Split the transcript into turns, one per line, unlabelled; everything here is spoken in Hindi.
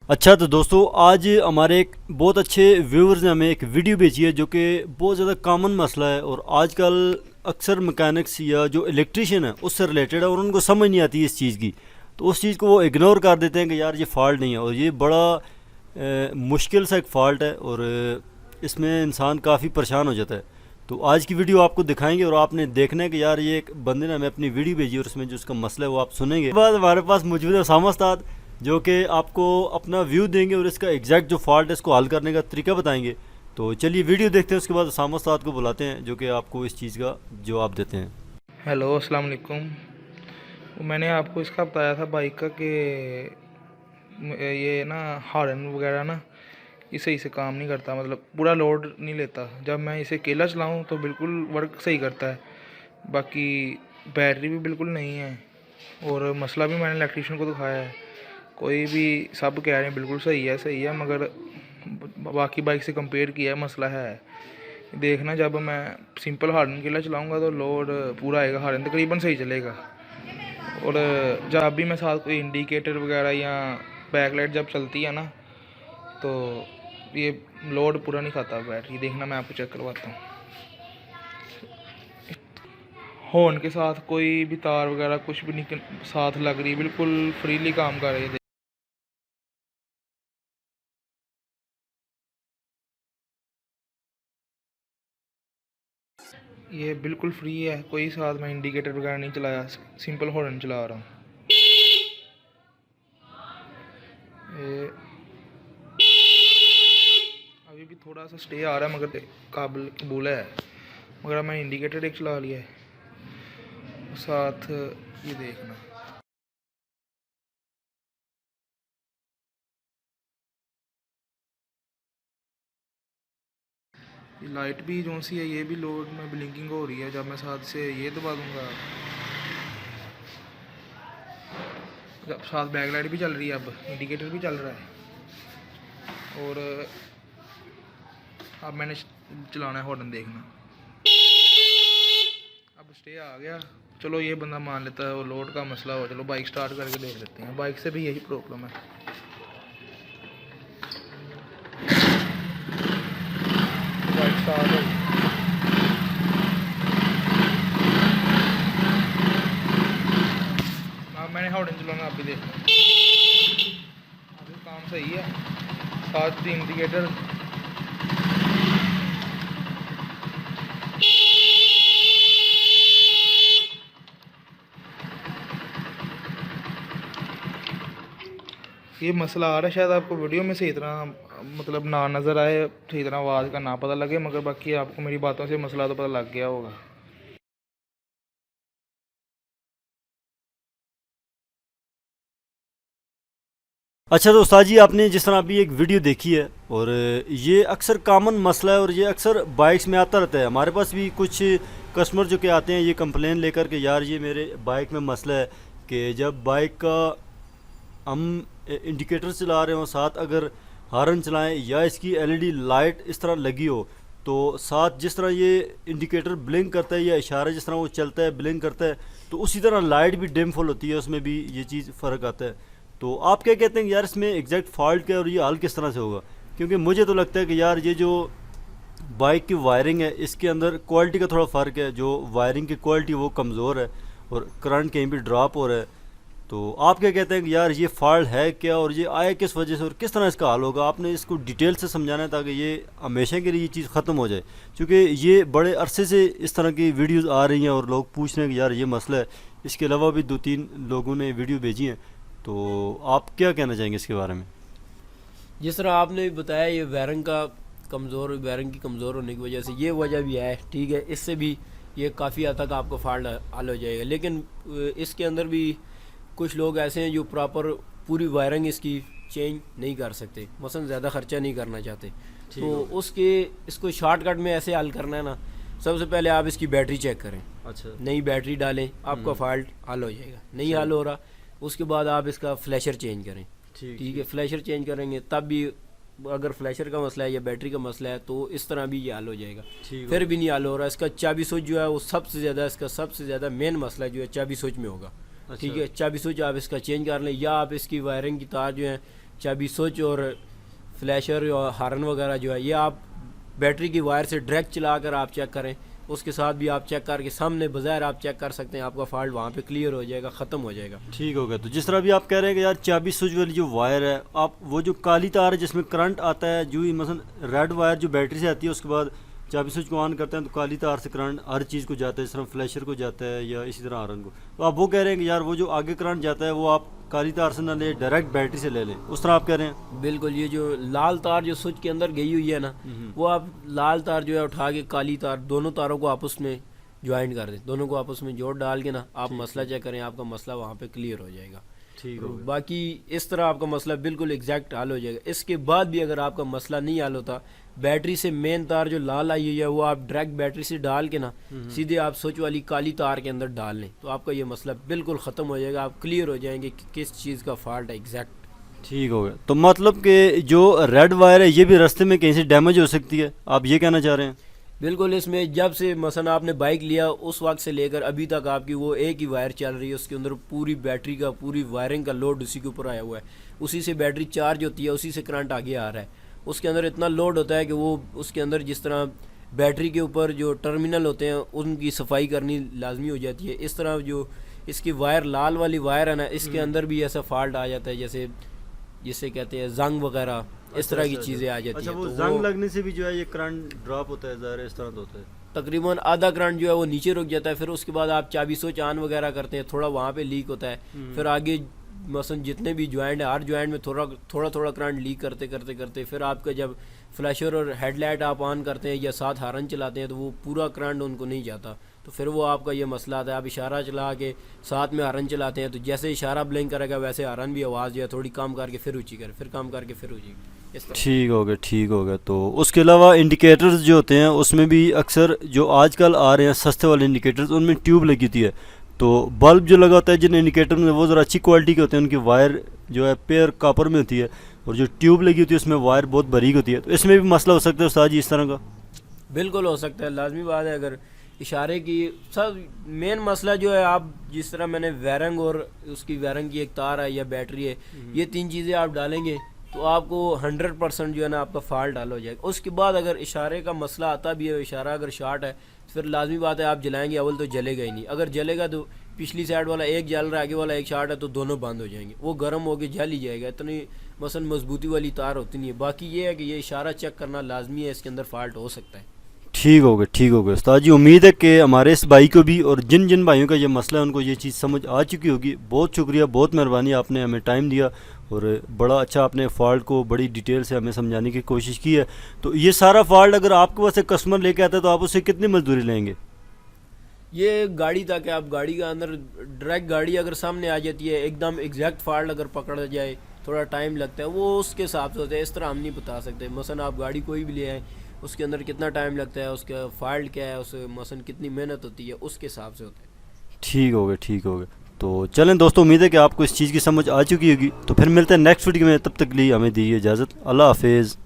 अच्छा तो दोस्तों आज हमारे एक बहुत अच्छे व्यूअर्स ने हमें एक वीडियो भेजी है जो कि बहुत ज़्यादा कॉमन मसला है और आजकल अक्सर मैकेनिक्स या जो इलेक्ट्रिशियन है उससे रिलेटेड है और उनको समझ नहीं आती इस चीज़ की। तो उस चीज़ को वो इग्नोर कर देते हैं कि यार ये फ़ॉल्ट नहीं है और ये बड़ा मुश्किल सा एक फ़ॉल्ट है और इसमें इंसान काफ़ी परेशान हो जाता है। तो आज की वीडियो आपको दिखाएंगे और आपने देखना है कि यार ये एक बंदे ने हमें अपनी वीडियो भेजी और उसमें जो उसका मसला है वो आप सुनेंगे। उसके बाद हमारे पास मौजूद है उसामा उस्ताद जो कि आपको अपना व्यू देंगे और इसका एग्जैक्ट जो फॉल्ट है इसको हल करने का तरीका बताएंगे। तो चलिए वीडियो देखते हैं, उसके बाद उसामा उस्ताद को बुलाते हैं जो कि आपको इस चीज़ का जवाब देते हैं।
हेलो अस्सलाम वालेकुम। मैंने आपको इसका बताया था बाइक का कि ये ना हॉर्न वगैरह ना ये सही से काम नहीं करता, मतलब पूरा लोड नहीं लेता। जब मैं इसे अकेला चलाऊँ तो बिल्कुल वर्क सही करता है, बाकी बैटरी भी बिल्कुल नहीं है। और मसला भी मैंने इलेक्ट्रीशियन को दिखाया है, कोई भी सब कह रहे हैं बिल्कुल सही है, मगर बाकी बाइक से कंपेयर किया है मसला है। देखना जब मैं सिंपल हार्न अकेला चलाऊँगा तो लोड पूरा आएगा, हार्न तकरीबन सही चलेगा। और जब भी मैं साथ कोई इंडिकेटर वगैरह या बैकलाइट जब चलती है ना तो ये लोड पूरा नहीं खाता बैटरी। देखना मैं आपको चेक करवाता हूँ। हॉर्न के साथ कोई भी तार वगैरह कुछ भी नहीं साथ लग रही, बिल्कुल फ्रीली काम कर रही है। ये बिल्कुल फ्री है, कोई साथ में इंडिकेटर वगैरह नहीं चलाया, सिंपल हॉर्न चला रहा हूँ। ये अभी भी थोड़ा सा स्टे आ रहा है मगर काबिल कबूल है, मगर मैंने इंडिकेटर एक चला लिया है साथ। ये देखना ये लाइट भी जो सी है ये भी लोड में ब्लिंकिंग हो रही है। जब मैं साथ से ये दबा दूंगा, जब साथ बैक लाइट भी चल रही है, अब इंडिकेटर भी चल रहा है। और अब मैंने चलाना है हॉर्न, देखना अब स्टे आ गया। चलो ये बंदा मान लेता है वो लोड का मसला हो। चलो बाइक स्टार्ट करके देख लेते हैं, बाइक से भी यही प्रॉब्लम है। बाइक स्टार्ट हो, अब मैंने हॉर्न चलाना, आप भी देखना अभी काम सही है। साथ ही इंडिकेटर ये मसला आ रहा है, शायद आपको वीडियो में सही तरह मतलब ना नज़र आए, सही तरह आवाज़ का ना पता लगे, मगर बाकी आपको मेरी बातों से मसला तो पता लग गया होगा।
अच्छा तो उस्ताद जी आपने जिस तरह अभी एक वीडियो देखी है और ये अक्सर कॉमन मसला है और ये अक्सर बाइक्स में आता रहता है। हमारे पास भी कुछ कस्टमर जो कि आते हैं ये कंप्लेन लेकर के यार ये मेरे बाइक में मसला है कि जब बाइक का हम इंडिकेटर चला रहे हो साथ अगर हॉर्न चलाएं या इसकी एलईडी लाइट इस तरह लगी हो तो साथ जिस तरह ये इंडिकेटर ब्लिंक करता है या इशारा जिस तरह वो चलता है ब्लिंक करता है तो उसी तरह लाइट भी डिम फुल होती है, उसमें भी ये चीज़ फ़र्क आता है। तो आप क्या कहते हैं कि यार इसमें एग्जैक्ट फॉल्ट क्या है और ये हल किस तरह से होगा? क्योंकि मुझे तो लगता है कि यार ये जो बाइक की वायरिंग है इसके अंदर क्वालिटी का थोड़ा फ़र्क है, जो वायरिंग की क्वालिटी वो कमज़ोर है और करंट कहीं भी ड्रॉप हो रहा है। तो आप क्या कहते हैं कि यार ये फॉल्ट है क्या और ये आया किस वजह से और किस तरह इसका हल होगा? आपने इसको डिटेल से समझाना है ताकि ये हमेशा के लिए ये चीज़ ख़त्म हो जाए, क्योंकि ये बड़े अरसे से इस तरह की वीडियोस आ रही हैं और लोग पूछ रहे हैं कि यार ये मसला है। इसके अलावा भी 2-3 लोगों ने वीडियो भेजी हैं, तो आप क्या कहना चाहेंगे इसके बारे में?
जिस तरह आपने बताया ये वायरिंग की कमज़ोर होने की वजह से ये वजह भी है, ठीक है। इससे भी ये काफ़ी हद तक आपको फॉल्ट हल हो जाएगा, लेकिन इसके अंदर भी कुछ लोग ऐसे हैं जो प्रॉपर पूरी वायरिंग इसकी चेंज नहीं कर सकते, मसलन ज़्यादा ख़र्चा नहीं करना चाहते। तो इसको शॉर्टकट में ऐसे हल करना है ना, सबसे पहले आप इसकी बैटरी चेक करें।
अच्छा।
नई बैटरी डालें, आपका फॉल्ट हल हो जाएगा। नहीं हल हो रहा, उसके बाद आप इसका फ्लैशर चेंज करें। ठीक है, फ्लैशर चेंज करेंगे तब भी अगर फ्लैशर का मसला है या बैटरी का मसला है तो इस तरह भी ये हल हो जाएगा। फिर भी नहीं हल हो रहा, इसका चाबी स्विच जो है वो इसका सबसे ज़्यादा मेन मसला जो है चाबी स्विच में होगा। ठीक है, चाबी स्विच आप इसका चेंज कर लें, या आप इसकी वायरिंग की तार जो है चाबी स्विच और फ्लैशर और हार्न वगैरह जो है ये आप बैटरी की वायर से डायरेक्ट चलाकर आप चेक करें। उसके साथ भी आप चेक करके सामने बाजार आप चेक कर सकते हैं, आपका फॉल्ट वहाँ पे क्लियर हो जाएगा, ख़त्म हो जाएगा।
ठीक हो गया। तो जिस तरह भी आप कह रहे हैं कि यार चाबी स्विच वाली जो वायर है, आप वो जो काली तार है जिसमें करंट आता है, जो ही मसलन रेड वायर जो बैटरी से आती है, उसके बाद चाबी स्विच को ऑन करते हैं तो काली तार से करंट हर चीज़ को जाता है, जिस तरह फ्लैशर को जाता है या इसी तरह आयरन को। तो आप वो कह रहे हैं कि यार वो जो आगे करंट जाता है वो आप काली तार से ना ले, डायरेक्ट बैटरी से ले लें, उस तरह आप कह रहे हैं?
बिल्कुल, ये जो लाल तार जो स्विच के अंदर गई हुई है ना, वो आप लाल तार जो है उठा के काली तार दोनों तारों को आपस में ज्वाइन कर दें, दोनों को आपस में जोड़ डाल के ना आप मसला चेक करें, आपका मसला वहाँ पे क्लियर हो जाएगा।
ठीक हो गया।
बाकी इस तरह आपका मसला बिल्कुल एग्जैक्ट हल हो जाएगा। इसके बाद भी अगर आपका मसला नहीं हल होता, बैटरी से मेन तार जो लाल आई हुई है वो आप डायरेक्ट बैटरी से डाल के ना सीधे आप स्विच वाली काली तार के अंदर डाल लें, तो आपका ये मसला बिल्कुल ख़त्म हो जाएगा, आप क्लियर हो जाएंगे कि किस चीज़ का फॉल्ट है एग्जैक्ट।
ठीक हो गया। तो मतलब कि जो रेड वायर है ये भी रास्ते में कहीं से डैमेज हो सकती है, आप ये कहना चाह रहे हैं?
बिल्कुल, इसमें जब से मसलन आपने बाइक लिया उस वक्त से लेकर अभी तक आपकी वो एक ही वायर चल रही है, उसके अंदर पूरी बैटरी का पूरी वायरिंग का लोड उसी के ऊपर आया हुआ है, उसी से बैटरी चार्ज होती है, उसी से करंट आगे आ रहा है। उसके अंदर इतना लोड होता है कि वो उसके अंदर जिस तरह बैटरी के ऊपर जो टर्मिनल होते हैं उनकी सफाई करनी लाजमी हो जाती है। इस तरह जो इसकी वायर लाल वाली वायर है ना, इसके अंदर भी ऐसा फॉल्ट आ जाता है, जैसे जिसे कहते हैं जंग वगैरह, इस तरह की चीज़ें आ जाती
अच्छा,
हैं।
वो
तो
जंग लगने से भी जो है ये करंट ड्रॉप होता है, ज़ाहिर है इस तरह तो होता है।
तकरीबन आधा करंट जो है वो नीचे रुक जाता है, फिर उसके बाद आप चाबी स्विच ऑन वगैरह करते हैं, थोड़ा वहाँ पे लीक होता है, फिर आगे मसलन जितने भी जॉइंट है हर जॉइंट में थोड़ा थोड़ा करंट लीक करते करते करते फिर आपका जब फ्लैशर और हेडलाइट आप ऑन करते हैं या साथ हारन चलाते हैं तो वो पूरा करंट उनको नहीं जाता, तो फिर वो आपका ये मसला आता है। आप इशारा चला के साथ में हारन चलाते हैं तो जैसे इशारा ब्लिंक करेगा वैसे हारन भी आवाज़ जो है थोड़ी कम करके फिर ऊँची करे, फिर कम करके फिर ऊँची, इस तरह।
ठीक हो गया, ठीक हो गया। तो उसके अलावा इंडिकेटर्स जो होते हैं उसमें भी अक्सर जो आजकल आ रहे हैं सस्ते वाले इंडिकेटर्स, उनमें ट्यूब लगी होती है, तो बल्ब जो लगा होता है जिन इंडिकेटर में वो ज़रा अच्छी क्वालिटी के होते हैं, उनकी वायर जो है पेयर कॉपर में होती है, और जो ट्यूब लगी होती है उसमें वायर बहुत बारीक होती है, तो इसमें भी मसला हो सकता है उस्ताद जी इस तरह का?
बिल्कुल हो सकता है, लाजमी बात है। अगर इशारे की सब मेन मसला जो है, आप जिस तरह मैंने वायरिंग और उसकी वायरिंग की एक तार है या बैटरी है, ये तीन चीज़ें आप डालेंगे तो आपको 100% जो है ना आपका फॉल्ट हल हो जाएगा। उसके बाद अगर इशारे का मसला आता भी है, इशारा अगर शॉर्ट है तो फिर लाजमी बात है आप जलाएंगे, अव्वल तो जलेगा ही नहीं। अगर जलेगा तो पिछली साइड वाला एक जल रहा है, आगे वाला एक शॉर्ट है, तो दोनों बंद हो जाएंगे, वो गर्म होकर जल ही जाएगा। इतनी मसलन मजबूती वाली तार होती नहीं है। बाकी ये है कि ये इशारा चेक करना लाजमी है, इसके अंदर फॉल्ट हो सकता है।
ठीक हो गया, ठीक हो गया उस्ताद जी। उम्मीद है कि हमारे इस भाई को भी और जिन जिन भाइयों का ये मसला है उनको ये चीज़ समझ आ चुकी होगी। बहुत शुक्रिया, बहुत मेहरबानी, आपने हमें टाइम दिया और बड़ा अच्छा आपने फ़ॉल्ट को बड़ी डिटेल से हमें समझाने की कोशिश की है। तो ये सारा फ़ॉल्ट अगर आपके पास एक कस्टमर लेके आता है तो आप उससे कितनी मजदूरी लेंगे?
ये गाड़ी तक है, आप गाड़ी का अंदर डायरेक्ट गाड़ी अगर सामने आ जाती है, एकदम एग्जैक्ट फॉल्ट अगर पकड़ा जाए थोड़ा टाइम लगता है, वो उसके हिसाब से होता है। इस तरह हम नहीं बता सकते। मसलन आप गाड़ी कोई भी ले आए, उसके अंदर कितना टाइम लगता है, उसका फॉल्ट क्या है, उस मसलन कितनी मेहनत होती है, उसके हिसाब से होता है।
ठीक हो गया, ठीक हो गया। तो चलें दोस्तों, उम्मीद है कि आपको इस चीज़ की समझ आ चुकी होगी। तो फिर मिलते हैं नेक्स्ट वीडियो में, तब तक के लिए हमें दीजिए इजाज़त। अल्लाह हाफिज़।